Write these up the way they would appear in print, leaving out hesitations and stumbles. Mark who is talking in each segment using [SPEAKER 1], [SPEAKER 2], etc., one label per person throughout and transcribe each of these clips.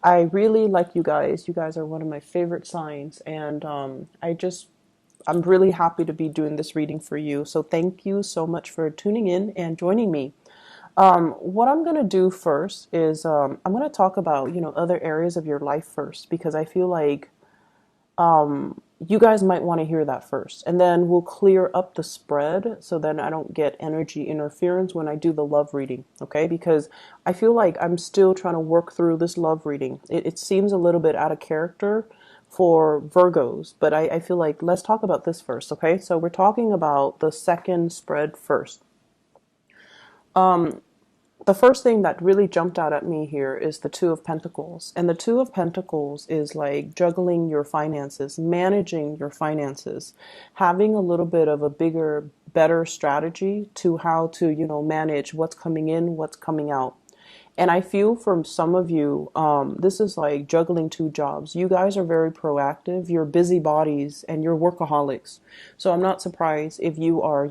[SPEAKER 1] I really like you guys. You guys are one of my favorite signs, and I'm really happy to be doing this reading for you. So thank you so much for tuning in and joining me. What I'm going to do first is I'm going to talk about, other areas of your life first because I feel like you guys might want to hear that first. And then we'll clear up the spread so then I don't get energy interference when I do the love reading, okay? Because I feel like I'm still trying to work through this love reading. It seems a little bit out of character for Virgos, but I feel like let's talk about this first, okay? So we're talking about the second spread first. The first thing that really jumped out at me here is the Two of Pentacles. And the Two of Pentacles is like juggling your finances, managing your finances, having a little bit of a bigger, better strategy to how to, manage what's coming in, what's coming out. And I feel from some of you, this is like juggling two jobs. You guys are very proactive. You're busybodies and you're workaholics. So I'm not surprised if you are,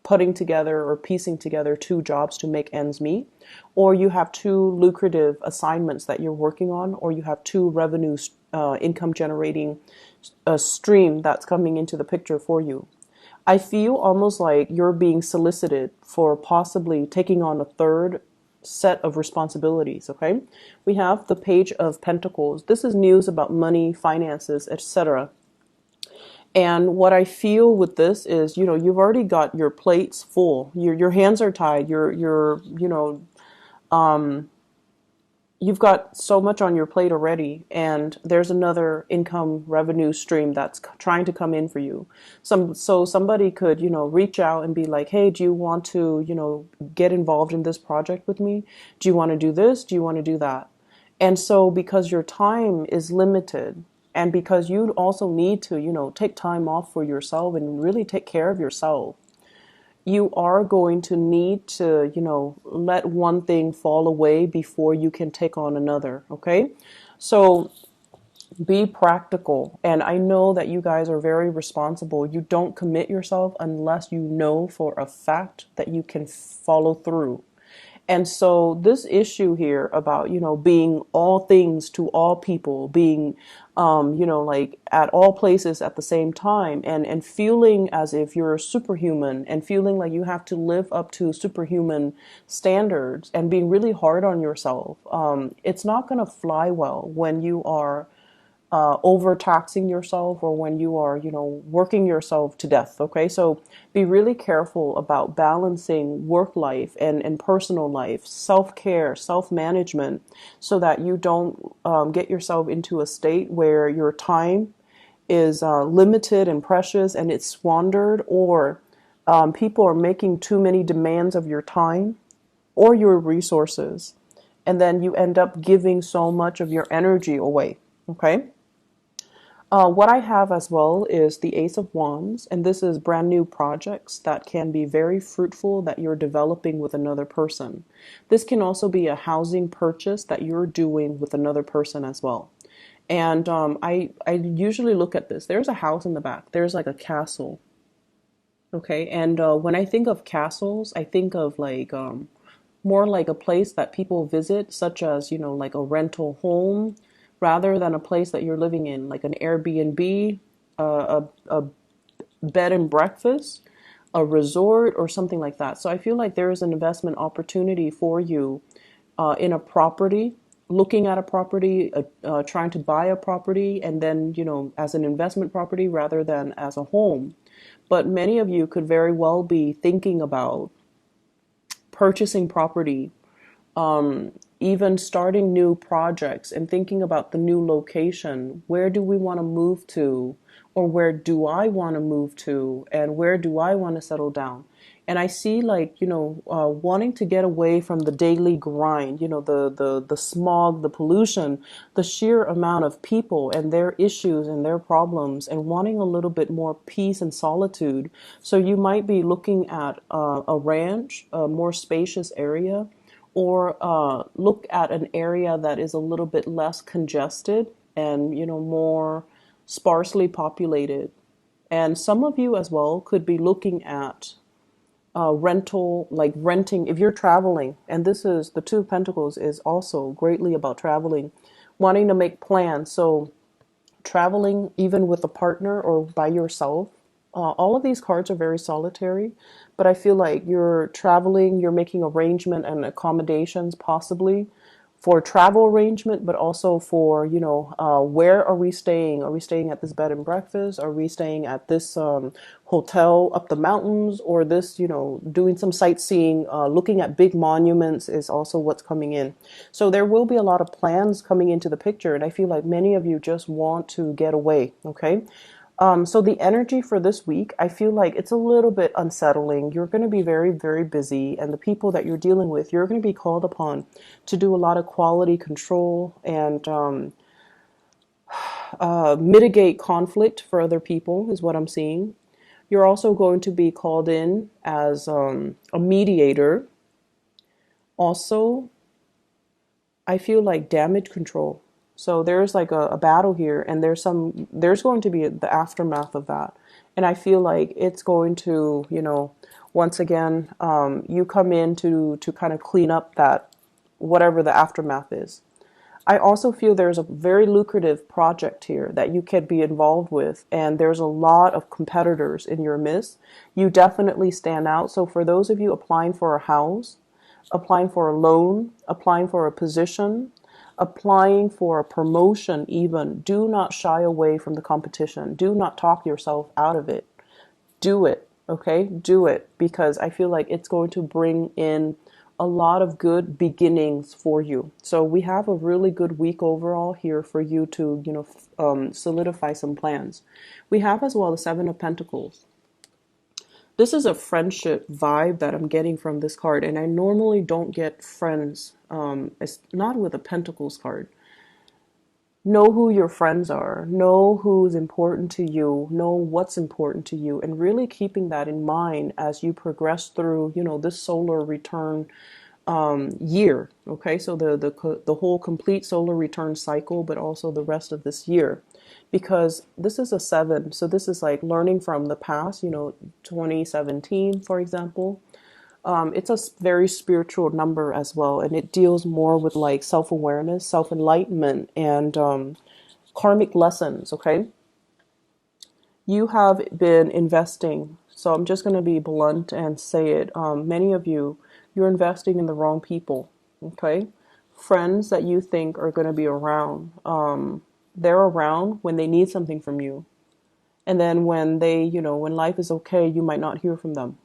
[SPEAKER 1] putting together or piecing together two jobs to make ends meet, or you have two lucrative assignments that you're working on, or you have two revenue income generating stream that's coming into the picture for you. I feel almost like you're being solicited for possibly taking on a third set of responsibilities, okay? We have the Page of Pentacles. This is news about money, finances, etc. And what I feel with this is, you've already got your plates full. Your hands are tied. You've got so much on your plate already, and there's another income revenue stream that's trying to come in for you. So somebody could, reach out and be like, "Hey, do you want to, get involved in this project with me? Do you want to do this? Do you want to do that?" And so because your time is limited, and because you also need to, take time off for yourself and really take care of yourself, you are going to need to, let one thing fall away before you can take on another, okay? So be practical. And I know that you guys are very responsible. You don't commit yourself unless you know for a fact that you can follow through. And so this issue here about, being all things to all people, being, like at all places at the same time, and feeling as if you're superhuman and feeling like you have to live up to superhuman standards and being really hard on yourself. It's not going to fly well when you are overtaxing yourself or when you are, working yourself to death. Okay. So be really careful about balancing work life and personal life, self-care, self-management, so that you don't get yourself into a state where your time is limited and precious and it's squandered, or people are making too many demands of your time or your resources. And then you end up giving so much of your energy away. Okay. What I have as well is the Ace of Wands, and this is brand new projects that can be very fruitful that you're developing with another person. This can also be a housing purchase that you're doing with another person as well. And I usually look at this. There's a house in the back. There's like a castle. Okay. And when I think of castles, I think of like more like a place that people visit, such as, like a rental home, rather than a place that you're living in, like an Airbnb, a bed and breakfast, a resort, or something like that. So I feel like there is an investment opportunity for you in a property, looking at a property, trying to buy a property, and then, as an investment property rather than as a home. But many of you could very well be thinking about purchasing property, even starting new projects and thinking about the new location. Where do we want to move to? Or where do I want to move to? And where do I want to settle down? And I see like, wanting to get away from the daily grind, the smog, the pollution, the sheer amount of people and their issues and their problems, and wanting a little bit more peace and solitude. So you might be looking at a ranch, a more spacious area, or look at an area that is a little bit less congested and, more sparsely populated. And some of you as well could be looking at rental, like renting, if you're traveling, and this is the Two of Pentacles is also greatly about traveling, wanting to make plans. So traveling even with a partner or by yourself. All of these cards are very solitary, but I feel like you're traveling, you're making arrangement and accommodations possibly for travel arrangement, but also for, where are we staying? Are we staying at this bed and breakfast? Are we staying at this hotel up the mountains? Or this, doing some sightseeing, looking at big monuments is also what's coming in. So there will be a lot of plans coming into the picture, and I feel like many of you just want to get away, okay? So the energy for this week, I feel like it's a little bit unsettling. You're going to be very, very busy, and the people that you're dealing with, you're going to be called upon to do a lot of quality control and mitigate conflict for other people, is what I'm seeing. You're also going to be called in as a mediator. Also, I feel like damage control. So there's like a battle here, and there's going to be the aftermath of that. And I feel like it's going to, once again, you come in to kind of clean up that, whatever the aftermath is. I also feel there's a very lucrative project here that you could be involved with, and there's a lot of competitors in your midst. You definitely stand out. So for those of you applying for a house, applying for a loan, applying for a position, applying for a promotion even, do not shy away from the competition. Do not talk yourself out of it. Do it, okay? Do it, because I feel like it's going to bring in a lot of good beginnings for you. So we have a really good week overall here for you to, solidify some plans. We have as well the Seven of Pentacles. This is a friendship vibe that I'm getting from this card, and I normally don't get friends. It's not with a Pentacles card. Know who your friends are. Know who's important to you. Know what's important to you, and really keeping that in mind as you progress through, this solar return year. Okay, so the whole complete solar return cycle, but also the rest of this year, because this is a 7. So this is like learning from the past. 2017, for example. It's a very spiritual number as well, and it deals more with like self-awareness, self-enlightenment, and karmic lessons. Okay, you have been investing. So I'm just going to be blunt and say it. Many of you, you're investing in the wrong people. Okay, friends that you think are going to be around. They're around when they need something from you, and then when they, when life is okay, you might not hear from them.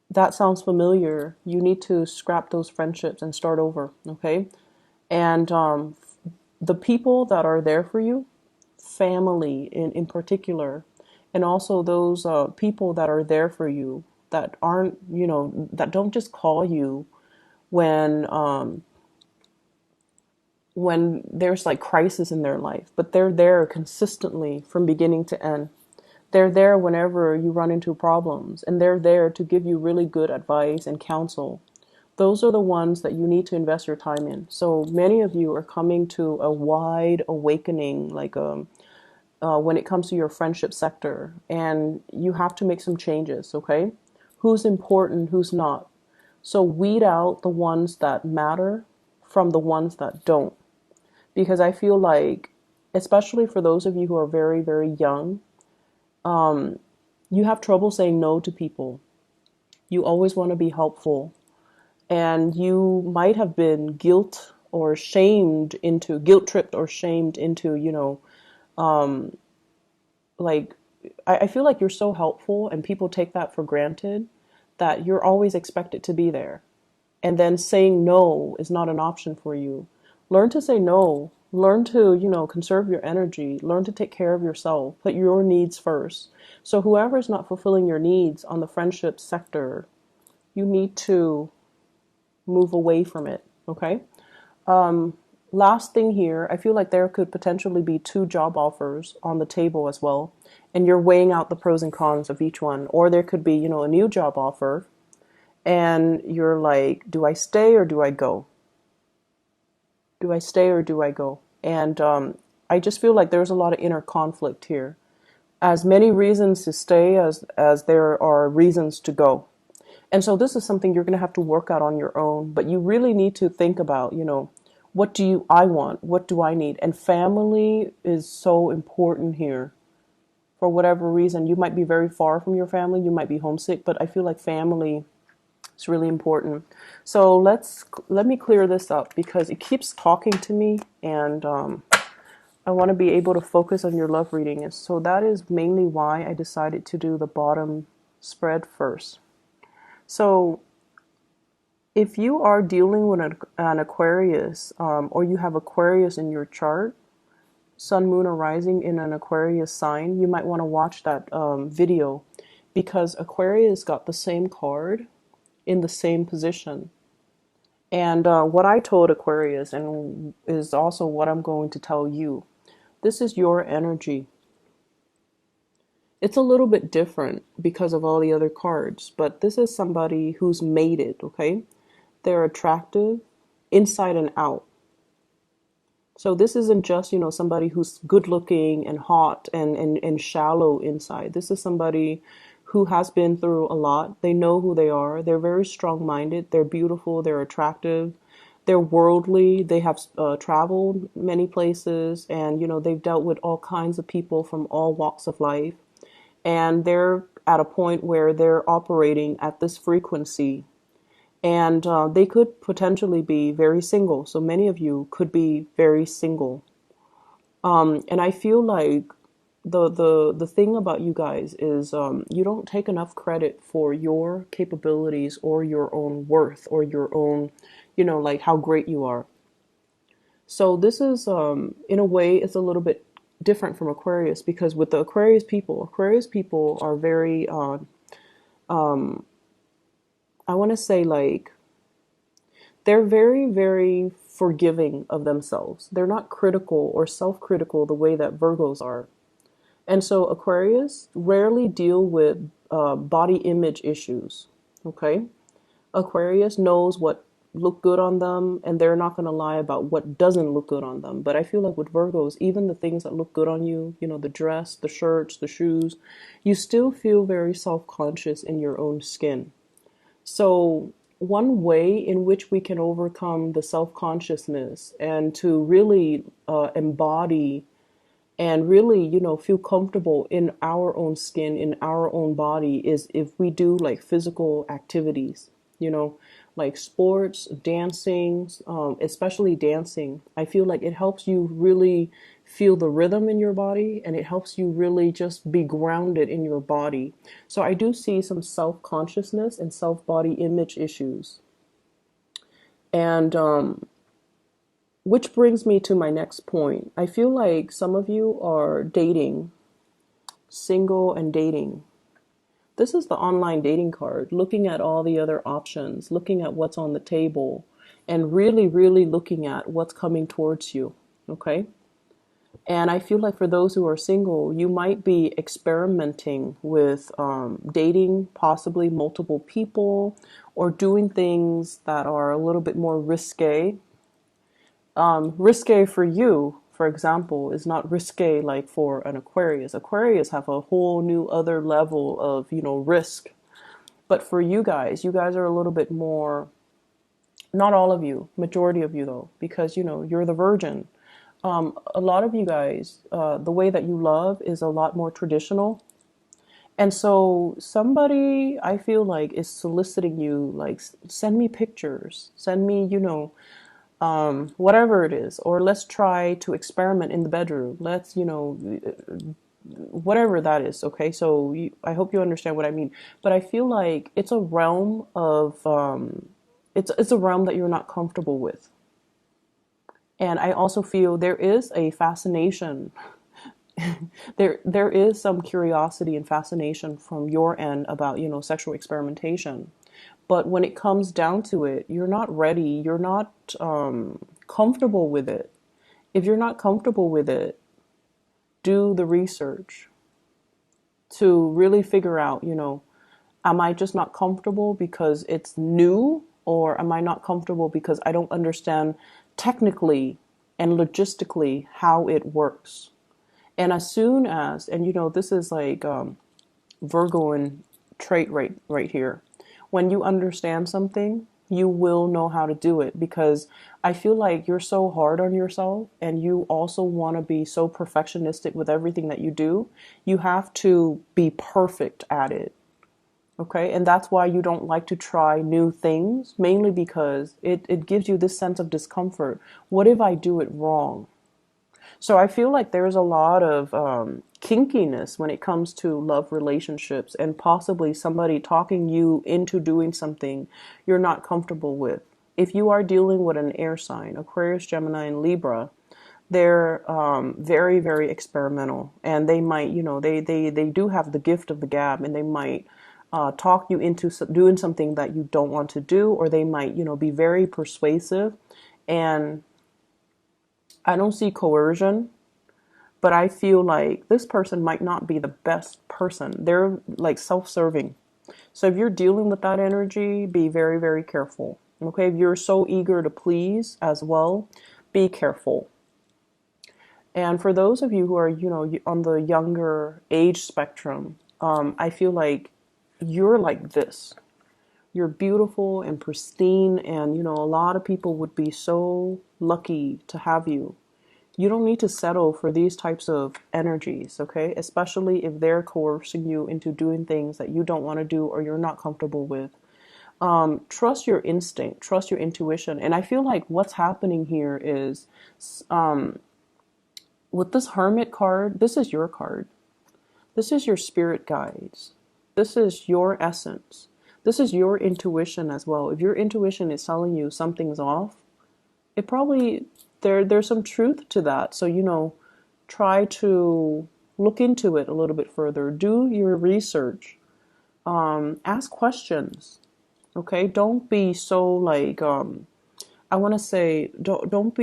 [SPEAKER 1] That sounds familiar. You need to scrap those friendships and start over, okay? And the people that are there for you, family in particular, and also those people that are there for you that aren't, that don't just call you when there's like crisis in their life, but they're there consistently from beginning to end. They're there whenever you run into problems, and they're there to give you really good advice and counsel. Those are the ones that you need to invest your time in. So many of you are coming to a wide awakening, like when it comes to your friendship sector, and you have to make some changes, okay? Who's important, who's not. So weed out the ones that matter from the ones that don't. Because I feel like, especially for those of you who are very, very young, you have trouble saying no to people. You always want to be helpful. And you might have been guilt tripped or shamed into, like, I feel like you're so helpful and people take that for granted that you're always expected to be there. And then saying no is not an option for you. Learn to say no. Learn to, conserve your energy. Learn to take care of yourself. Put your needs first. So whoever is not fulfilling your needs on the friendship sector, you need to move away from it. Okay? Last thing here, I feel like there could potentially be 2 job offers on the table as well. And you're weighing out the pros and cons of each one. Or there could be, a new job offer. And you're like, do I stay or do I go? Do I stay or do I go? And I just feel like there's a lot of inner conflict here. As many reasons to stay as there are reasons to go. And so this is something you're going to have to work out on your own, but you really need to think about, what do I want? What do I need? And family is so important here. For whatever reason, you might be very far from your family, you might be homesick, but I feel like family is really important. So let me clear this up because it keeps talking to me, and I want to be able to focus on your love reading. And so that is mainly why I decided to do the bottom spread first. So if you are dealing with an Aquarius, or you have Aquarius in your chart, Sun, Moon, or Rising in an Aquarius sign, you might want to watch that video, because Aquarius got the same card in the same position. And what I told Aquarius, and is also what I'm going to tell you, this is your energy. It's a little bit different because of all the other cards, but this is somebody who's made it, okay? They're attractive inside and out. So this isn't just, somebody who's good looking and hot and shallow inside. This is somebody who has been through a lot. They know who they are. They're very strong minded. They're beautiful. They're attractive. They're worldly. They have traveled many places, and, they've dealt with all kinds of people from all walks of life. And they're at a point where they're operating at this frequency, and they could potentially be very single. So many of you could be very single. And I feel like the thing about you guys is, you don't take enough credit for your capabilities or your own worth or your own, like how great you are. So this is, in a way, it's a little bit different from Aquarius, because with the Aquarius people are very, I want to say, like, they're very, very forgiving of themselves. They're not critical or self-critical the way that Virgos are. And so Aquarius rarely deal with body image issues, okay? Aquarius knows what look good on them, and they're not going to lie about what doesn't look good on them. But I feel like with Virgos, even the things that look good on you, the dress, the shirts, the shoes, you still feel very self-conscious in your own skin. So one way in which we can overcome the self-consciousness and to really embody and really, feel comfortable in our own skin, in our own body, is if we do like physical activities, like sports, dancing, especially dancing. I feel like it helps you really feel the rhythm in your body, and it helps you really just be grounded in your body. So I do see some self-consciousness and self-body image issues. And which brings me to my next point. I feel like some of you are dating, single and dating. This is the online dating card, looking at all the other options, looking at what's on the table, and really, really looking at what's coming towards you, okay? And I feel like for those who are single, you might be experimenting with dating possibly multiple people, or doing things that are a little bit more risque. Risque for you, for example, is not risque like for an Aquarius. Aquarius have a whole new other level of, risk. But for you guys are a little bit more, not all of you, majority of you though, because, you're the virgin. A lot of you guys, the way that you love is a lot more traditional. And so somebody, I feel like, is soliciting you, like, send me pictures, send me, whatever it is, or let's try to experiment in the bedroom. Let's, whatever that is. Okay. So I hope you understand what I mean, but I feel like it's a realm of, it's a realm that you're not comfortable with. And I also feel there is a fascination. There is some curiosity and fascination from your end about, sexual experimentation. But when it comes down to it, you're not ready. You're not comfortable with it. If you're not comfortable with it, do the research to really figure out, am I just not comfortable because it's new? Or am I not comfortable because I don't understand technically and logistically how it works? And as soon as, and this is like Virgo and trait right here. When you understand something, you will know how to do it, because I feel like you're so hard on yourself and you also want to be so perfectionistic with everything that you do. You have to be perfect at it. Okay. And that's why you don't like to try new things, mainly because it gives you this sense of discomfort. What if I do it wrong? So I feel like there's a lot of kinkiness when it comes to love relationships, and possibly somebody talking you into doing something you're not comfortable with. If you are dealing with an air sign, Aquarius, Gemini, and Libra, they're very, very experimental, and they might, they do have the gift of the gab, and they might talk you into doing something that you don't want to do, or they might, be very persuasive. And I don't see coercion, but I feel like this person might not be the best person. They're like self-serving. So if you're dealing with that energy, be very, very careful. Okay, if you're so eager to please as well, be careful. And for those of you who are, on the younger age spectrum, I feel like you're like this. You're beautiful and pristine, and a lot of people would be so lucky to have you. You don't need to settle for these types of energies, okay? Especially if they're coercing you into doing things that you don't want to do or you're not comfortable with. Trust your instinct, trust your intuition. And I feel like what's happening here is, with this Hermit card, this is your card. This is your spirit guides. This is your essence. This is your intuition as well. If your intuition is telling you something's off, it probably there's some truth to that. So, try to look into it a little bit further. Do your research. Ask questions. Okay? Don't be so like I want to say don't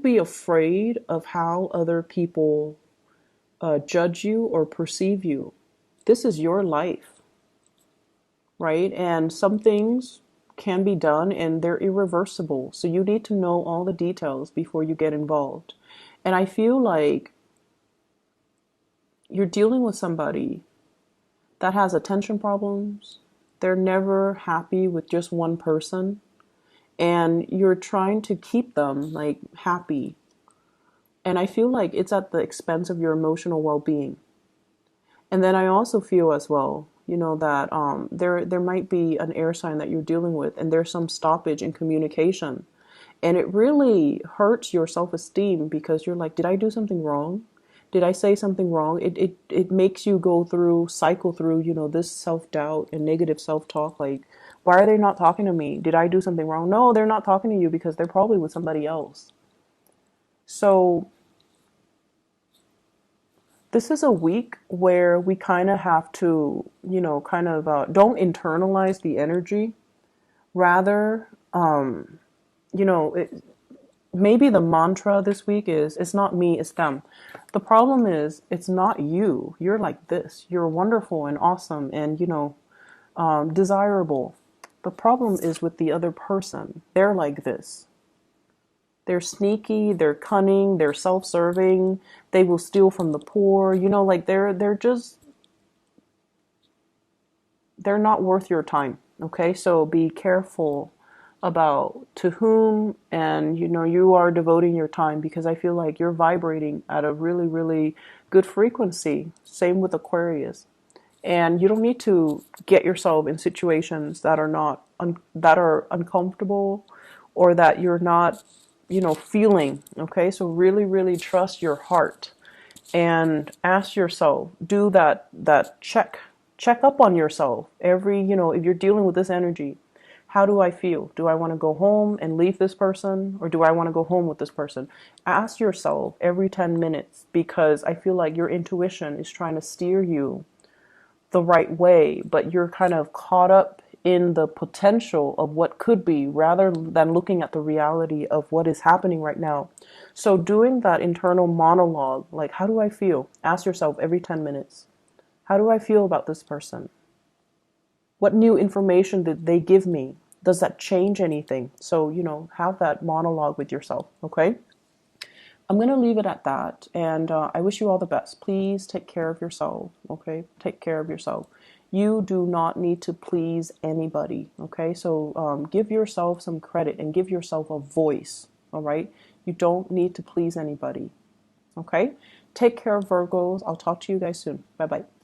[SPEAKER 1] be afraid of how other people judge you or perceive you. This is your life, right? And some things can be done and they're irreversible. So you need to know all the details before you get involved. And I feel like you're dealing with somebody that has attention problems. They're never happy with just one person. And you're trying to keep them like happy. And I feel like it's at the expense of your emotional well-being. And then I also feel as well, that there might be an air sign that you're dealing with, and there's some stoppage in communication. And it really hurts your self-esteem, because you're like, did I do something wrong? Did I say something wrong? It makes you cycle through, this self-doubt and negative self-talk. Like, why are they not talking to me? Did I do something wrong? No, they're not talking to you because they're probably with somebody else. So this is a week where we kind of have to, don't internalize the energy. Rather, maybe the mantra this week is, it's not me, it's them. The problem is, it's not you. You're like this. You're wonderful and awesome and, desirable. The problem is with the other person. They're like this. They're sneaky, they're cunning, they're self-serving, they will steal from the poor, like they're not worth your time. Okay, so be careful about to whom and you are devoting your time, because I feel like you're vibrating at a really, really good frequency. Same with Aquarius. And you don't need to get yourself in situations that are not that are uncomfortable, or that you're not feeling. Okay, so really, really trust your heart and ask yourself, do that check up on yourself every, if you're dealing with this energy. How do I feel? Do I want to go home and leave this person, or do I want to go home with this person? Ask yourself every 10 minutes, because I feel like your intuition is trying to steer you the right way, but you're kind of caught up in the potential of what could be, rather than looking at the reality of what is happening right now. So doing that internal monologue, like, how do I feel? Ask yourself every 10 minutes. How do I feel about this person? What new information did they give me? Does that change anything? So, have that monologue with yourself, okay? I'm going to leave it at that. And I wish you all the best. Please take care of yourself. Okay. Take care of yourself. You do not need to please anybody. Okay. So give yourself some credit and give yourself a voice. All right. You don't need to please anybody. Okay. Take care, Virgos. I'll talk to you guys soon. Bye bye.